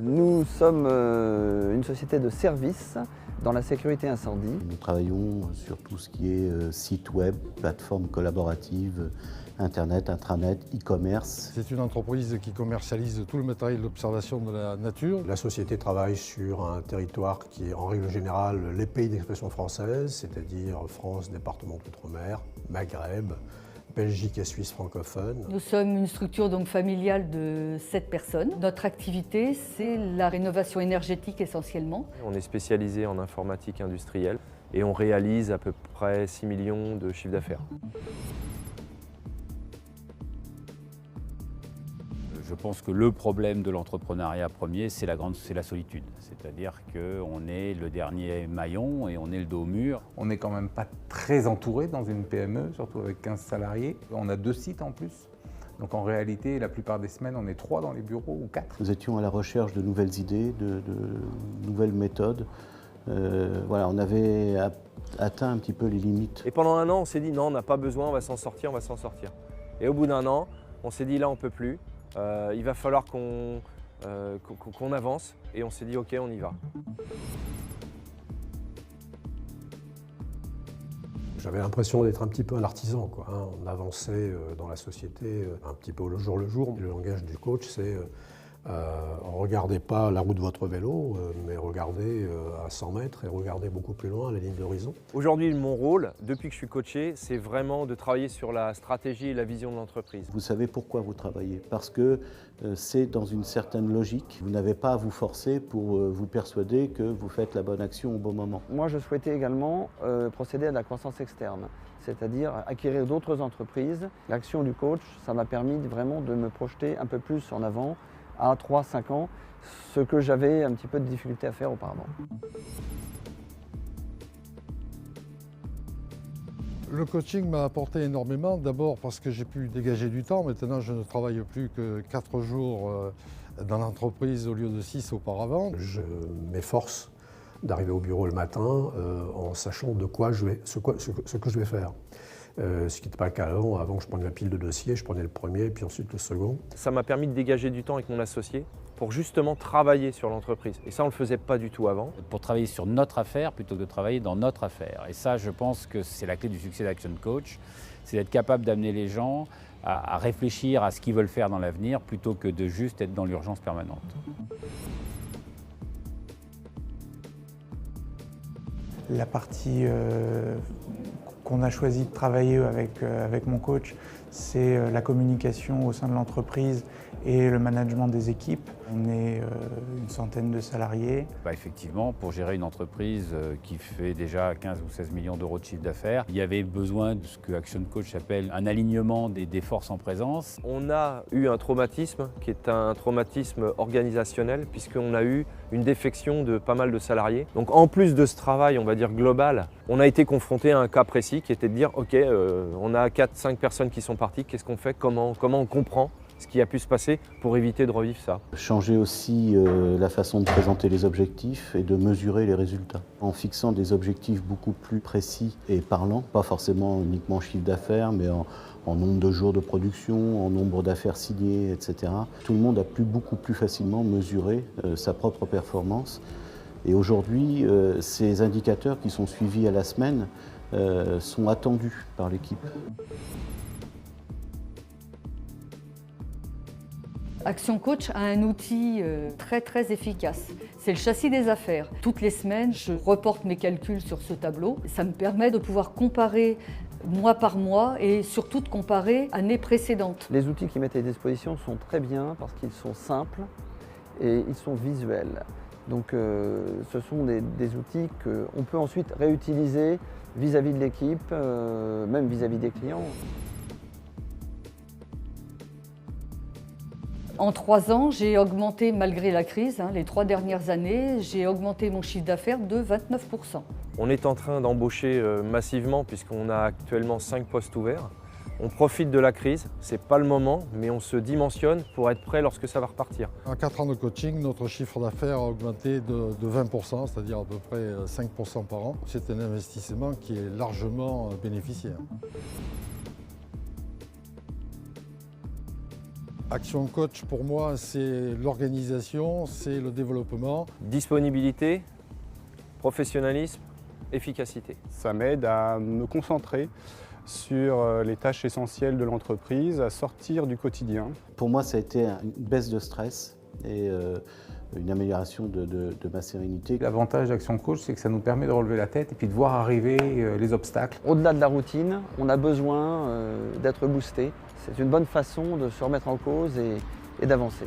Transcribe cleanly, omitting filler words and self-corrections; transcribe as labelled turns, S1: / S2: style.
S1: Nous sommes une société de services dans la sécurité incendie.
S2: Nous travaillons sur tout ce qui est site web, plateforme collaborative, internet, intranet, e-commerce.
S3: C'est une entreprise qui commercialise tout le matériel d'observation de la nature.
S4: La société travaille sur un territoire qui est en règle générale les pays d'expression française, c'est-à-dire France, département d'outre-mer, Maghreb, Belgique et Suisse francophone.
S5: Nous sommes une structure donc familiale de 7 personnes. Notre activité, c'est la rénovation énergétique essentiellement.
S6: On est spécialisé en informatique industrielle et on réalise à peu près 6 millions de chiffre d'affaires.
S7: Je pense que le problème de l'entrepreneuriat premier, c'est la solitude. C'est-à-dire qu'on est le dernier maillon et on est le dos au mur.
S8: On n'est quand même pas très entouré dans une PME, surtout avec 15 salariés. On a 2 sites en plus. Donc en réalité, la plupart des semaines, on est 3 dans les bureaux ou 4.
S2: Nous étions à la recherche de nouvelles idées, de nouvelles méthodes. Voilà, on avait atteint un petit peu les limites.
S6: Et pendant un an, on s'est dit non, on n'a pas besoin, on va s'en sortir, on va s'en sortir. Et au bout d'un an, on s'est dit là, on ne peut plus. Il va falloir qu'on avance et on s'est dit ok, on y va.
S4: J'avais l'impression d'être un petit peu un artisan, quoi, hein. On avançait dans la société un petit peu au jour le jour. Le langage du coach, c'est regardez pas la roue de votre vélo, mais regardez à 100 mètres et regardez beaucoup plus loin à la ligne d'horizon.
S6: Aujourd'hui, mon rôle, depuis que je suis coaché, c'est vraiment de travailler sur la stratégie et la vision de l'entreprise.
S2: Vous savez pourquoi vous travaillez, parce que c'est dans une certaine logique. Vous n'avez pas à vous forcer pour vous persuader que vous faites la bonne action au bon moment.
S1: Moi, je souhaitais également procéder à de la croissance externe, c'est-à-dire acquérir d'autres entreprises. L'action du coach, ça m'a permis vraiment de me projeter un peu plus en avant, à 3-5 ans, ce que j'avais un petit peu de difficulté à faire auparavant.
S3: Le coaching m'a apporté énormément, d'abord parce que j'ai pu dégager du temps. Maintenant, je ne travaille plus que 4 jours dans l'entreprise au lieu de 6 auparavant.
S4: Je m'efforce d'arriver au bureau le matin en sachant de quoi ce que je vais faire. Ce qui n'était pas le cas avant. Avant, je prenais ma pile de dossiers, je prenais le premier, puis ensuite le second.
S6: Ça m'a permis de dégager du temps avec mon associé pour justement travailler sur l'entreprise. Et ça, on ne le faisait pas du tout avant.
S7: Pour travailler sur notre affaire plutôt que de travailler dans notre affaire. Et ça, je pense que c'est la clé du succès d'Action Coach, c'est d'être capable d'amener les gens à réfléchir à ce qu'ils veulent faire dans l'avenir plutôt que de juste être dans l'urgence permanente.
S9: La partie qu'on a choisi de travailler avec mon coach, c'est la communication au sein de l'entreprise et le management des équipes. On est une centaine de salariés.
S7: Effectivement, pour gérer une entreprise qui fait déjà 15 ou 16 millions d'euros de chiffre d'affaires, il y avait besoin de ce que Action Coach appelle un alignement des forces en présence.
S6: On a eu un traumatisme qui est un traumatisme organisationnel puisqu'on a eu une défection de pas mal de salariés. Donc en plus de ce travail, on va dire global, on a été confronté à un cas précis qui était de dire ok, on a 4-5 personnes qui sont parties, qu'est-ce qu'on fait, comment on comprend ce qui a pu se passer pour éviter de revivre ça.
S2: Changer aussi la façon de présenter les objectifs et de mesurer les résultats. En fixant des objectifs beaucoup plus précis et parlants, pas forcément uniquement chiffre d'affaires, mais en nombre de jours de production, en nombre d'affaires signées, etc. Tout le monde a pu beaucoup plus facilement mesurer sa propre performance. Et aujourd'hui, ces indicateurs qui sont suivis à la semaine sont attendus par l'équipe.
S5: Action Coach a un outil très efficace. C'est le châssis des affaires. Toutes les semaines, je reporte mes calculs sur ce tableau. Ça me permet de pouvoir comparer mois par mois et surtout de comparer années précédentes.
S1: Les outils qui mettent à disposition sont très bien parce qu'ils sont simples et ils sont visuels. Donc ce sont des outils qu'on peut ensuite réutiliser vis-à-vis de l'équipe, même vis-à-vis des clients.
S5: En 3 ans, j'ai augmenté, malgré la crise, les 3 dernières années, j'ai augmenté mon chiffre d'affaires de 29%.
S6: On est en train d'embaucher massivement puisqu'on a actuellement 5 postes ouverts. On profite de la crise, c'est pas le moment, mais on se dimensionne pour être prêt lorsque ça va repartir.
S3: En 4 ans de coaching, notre chiffre d'affaires a augmenté de 20%, c'est-à-dire à peu près 5% par an. C'est un investissement qui est largement bénéficiaire. Action Coach, pour moi, c'est l'organisation, c'est le développement.
S6: Disponibilité, professionnalisme, efficacité.
S10: Ça m'aide à me concentrer sur les tâches essentielles de l'entreprise, à sortir du quotidien.
S2: Pour moi, ça a été une baisse de stress et une amélioration de ma sérénité.
S8: L'avantage d'Action Coach, c'est que ça nous permet de relever la tête et puis de voir arriver les obstacles.
S1: Au-delà de la routine, on a besoin d'être boosté. C'est une bonne façon de se remettre en cause et d'avancer.